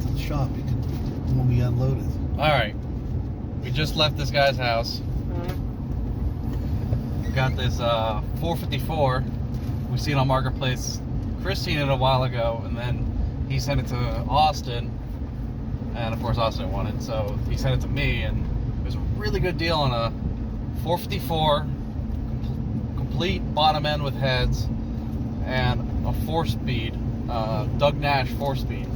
to the shop. You can, when we unload it. All right, we just left this guy's house. We got this 454. We seen on Marketplace. Chris seen it a while ago, and then he sent it to Austin, and of course Austin wanted, so he sent it to me, and it was a really good deal on a 454 complete bottom end with heads and a 4-speed Doug Nash 4-speed.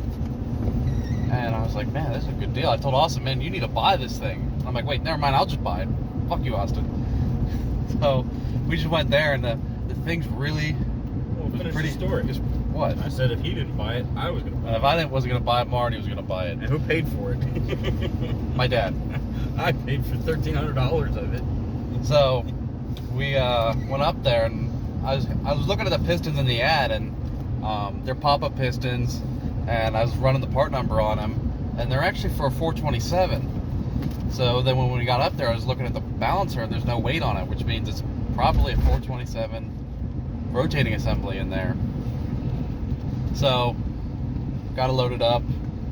And I was like, man, this is a good deal. I told Austin, man, you need to buy this thing. I'm like, wait, never mind, I'll just buy it. Fuck you, Austin. So we just went there, and the thing's really Finish pretty. the story. Just, what? I said if he didn't buy it, I was going to buy it. If I wasn't gonna buy it, Marty was gonna buy it. And who paid for it? My dad. I paid for $1,300 of it. So we went up there, and I was looking at the pistons in the ad, and they're pop-up pistons, and I was running the part number on them, and they're actually for a 427. So then when we got up there, I was looking at the balancer, and there's no weight on it, which means it's probably a 427 rotating assembly in there. So got it loaded up.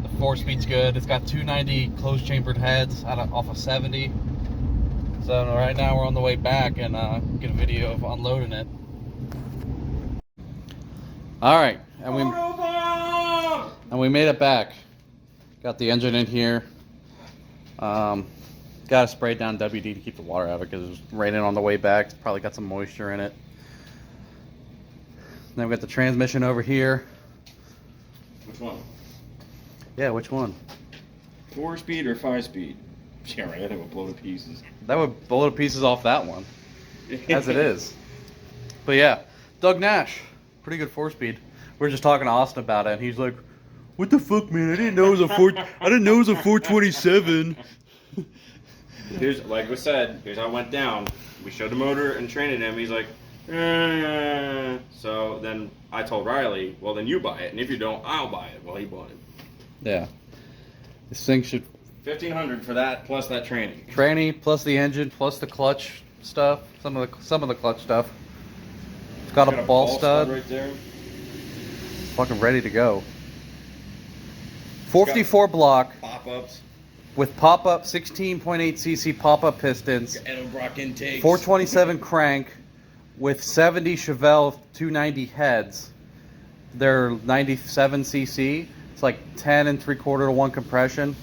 The 4-speed's good. It's got 290 closed chambered heads off of 70. So right now we're on the way back, and get a video of unloading it. All right, and we made it back. Got the engine in here. Got to spray down WD to keep the water out of it because it was raining on the way back. It's probably got some moisture in it. Then we got the transmission over here. Which one? Yeah, which one? 4-speed or 5-speed? Yeah, right. That would blow to pieces. That would blow to pieces off that one, as it is. But yeah, Doug Nash, pretty good 4-speed. We were just talking to Austin about it, and he's like, "What the fuck, man? I didn't know it was a 427." Here's, like we said, here's how it went down. We showed the motor and trained him. He's like, so then I told Riley, well, then you buy it, and if you don't, I'll buy it. Well, he bought it. Yeah, this thing should $1,500 for that plus that training. tranny plus the engine plus the clutch stuff. Some of the clutch stuff. It's got a ball stud. right there. Fucking ready to go. 454 block Pop-ups. with pop-up 16.8 cc pop-up pistons. Edelbrock intakes. 427 crank with 70 Chevelle 290 heads. They're 97 cc. It's like 10 3/4 to 1 compression.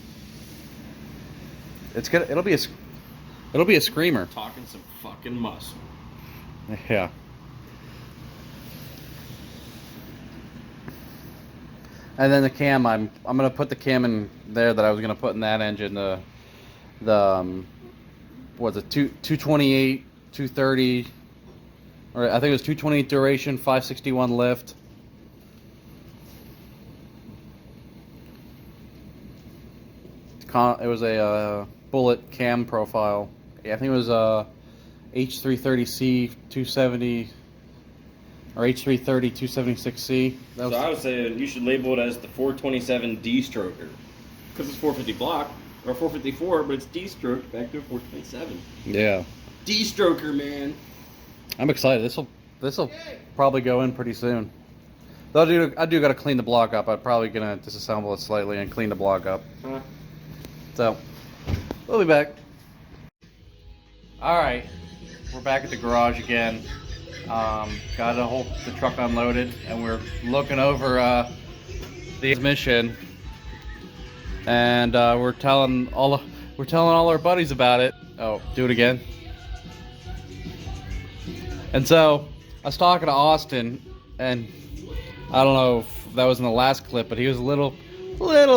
It's good. It'll be a screamer. Talking some fucking muscle. Yeah. And then the cam, I'm gonna put the cam in there that I was gonna put in that engine. The what was it, 228, 230, or I think it was 228 duration, 561 lift. It was a bullet cam profile. Yeah, I think it was H330C 270 or H330 276C. So I would say you should label it as the 427 D-stroker. Because it's 450 block, or 454, but it's D-stroked back to a 427. Yeah. D-stroker, man. I'm excited. This'll probably go in pretty soon. Though I do got to clean the block up. I'm probably gonna disassemble it slightly and clean the block up. Huh? So we'll be back. All right, we're back at the garage again. Got the truck unloaded, and we're looking over the transmission, and we're telling all our buddies about it. Oh, do it again. And so I was talking to Austin, and I don't know if that was in the last clip, but he was a little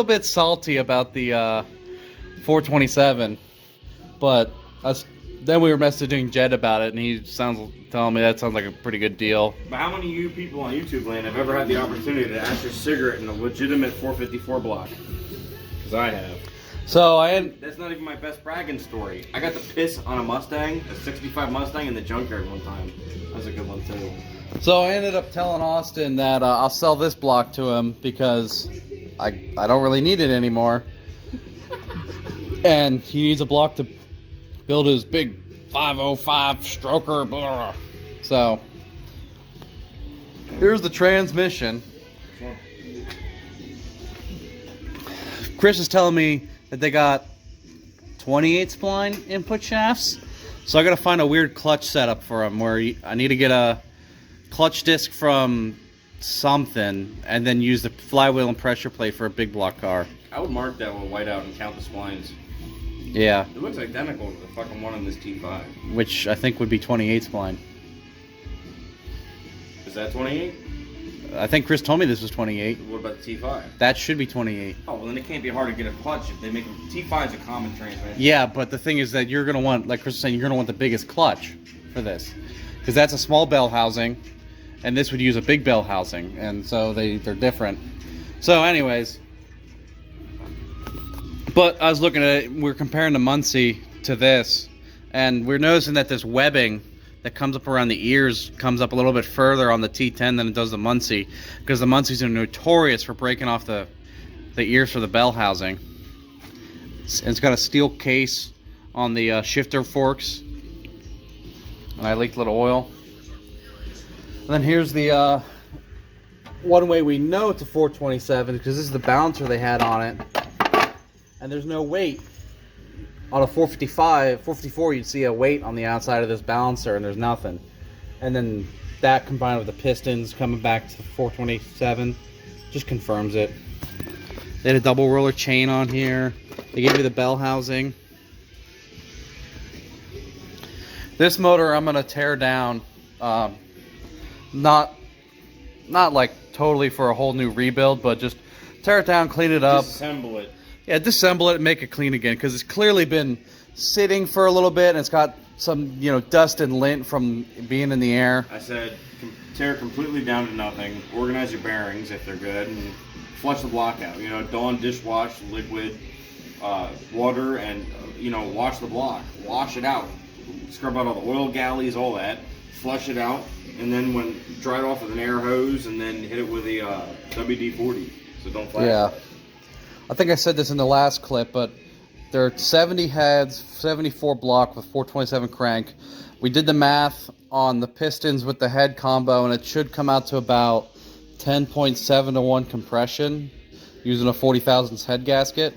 bit salty about the 427. But then we were messaging Jed about it, and he telling me that sounds like a pretty good deal. But how many of you people on YouTube land have ever had the opportunity to ash your cigarette in a legitimate 454 block? Because I have. So That's not even my best bragging story. I got to piss on a Mustang, a 65 Mustang, in the junkyard one time. That was a good one too. So I ended up telling Austin that I'll sell this block to him because I don't really need it anymore. And he needs a block to build his big 505 stroker. Blah. So here's the transmission. Chris is telling me that they got 28 spline input shafts. So I gotta find a weird clutch setup for them where I need to get a clutch disc from something and then use the flywheel and pressure plate for a big block car. I would mark that with white out and count the splines. Yeah. It looks identical to the fucking one on this T5. Which I think would be 28 spline. Is that 28? I think Chris told me this was 28. What about the T5? That should be 28. Oh, well then it can't be hard to get a clutch if they make T5's a common transmission. Yeah, but the thing is that you're gonna want, like Chris was saying, you're gonna want the biggest clutch for this, because that's a small bell housing, and this would use a big bell housing, and so they're different. So, anyways, but I was looking at it. We're comparing the Muncie to this, and we're noticing that this webbing that comes up around the ears comes up a little bit further on the T10 than it does the Muncie, because the Muncies are notorious for breaking off the ears for the bell housing. It's got a steel case on the shifter forks, and I leaked a little oil. And then here's the one way we know it's a 427, because this is the balancer they had on it, and there's no weight. On a 454, you'd see a weight on the outside of this balancer, and there's nothing. And then that combined with the pistons coming back to 427 just confirms it. They had a double roller chain on here. They gave you the bell housing. This motor I'm gonna tear down, not like totally for a whole new rebuild, but just tear it down, clean it up. Disassemble it. Yeah, disassemble it and make it clean again, because it's clearly been sitting for a little bit and it's got some, dust and lint from being in the air. I said tear it completely down to nothing, organize your bearings if they're good, and flush the block out. Dawn dishwash liquid, water, and wash the block. Wash it out. Scrub out all the oil galleys, all that. Flush it out, and then dry it off with an air hose, and then hit it with a WD-40, so don't flash. Yeah. I think I said this in the last clip, but they're 70 heads, 74 block with 427 crank. We did the math on the pistons with the head combo, and it should come out to about 10.7 to 1 compression using a 40 thousandths head gasket.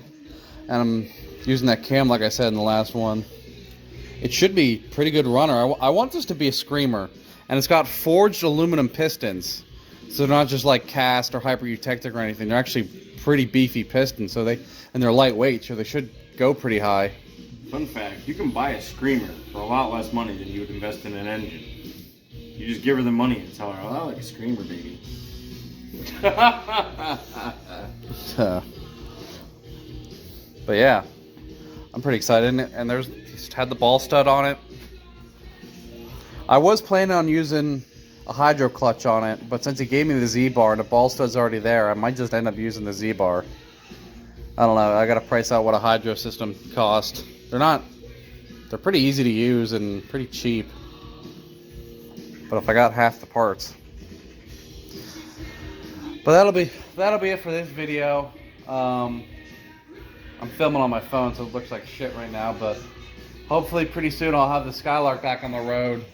And I'm using that cam like I said in the last one. It should be pretty good runner. I want this to be a screamer, and it's got forged aluminum pistons, so they're not just like cast or hyper eutectic or anything. They're actually pretty beefy pistons, and they're lightweight, so they should go pretty high. Fun fact, you can buy a screamer for a lot less money than you would invest in an engine. You just give her the money and tell her, oh, I like a screamer, baby. But yeah, I'm pretty excited, and there's had the ball stud on it. I was planning on using a hydro clutch on it, but since he gave me the Z-bar and the ball stud's already there, I might just end up using the Z-bar. I don't know, I gotta price out what a hydro system cost. They're pretty easy to use and pretty cheap. But if I got half the parts. But that'll be it for this video. I'm filming on my phone, so it looks like shit right now, but hopefully pretty soon I'll have the Skylark back on the road.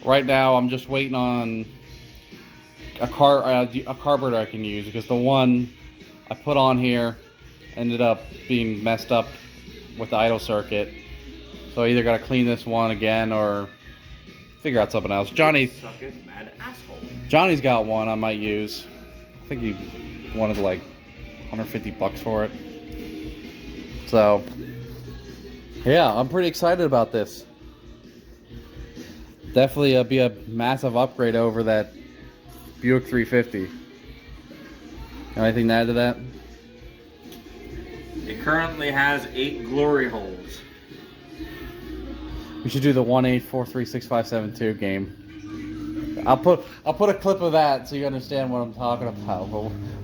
Right now I'm just waiting on a carburetor I can use, because the one I put on here ended up being messed up with the idle circuit. So I either got to clean this one again or figure out something else. Johnny's got one I might use. I think he wanted like $150 for it. So yeah, I'm pretty excited about this. Definitely be a massive upgrade over that Buick 350. Anything to add to that? It currently has 8 glory holes. We should do the 1-8-4-3-6-5-7-2 game. I'll put a clip of that so you understand what I'm talking about.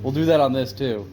We'll do that on this too.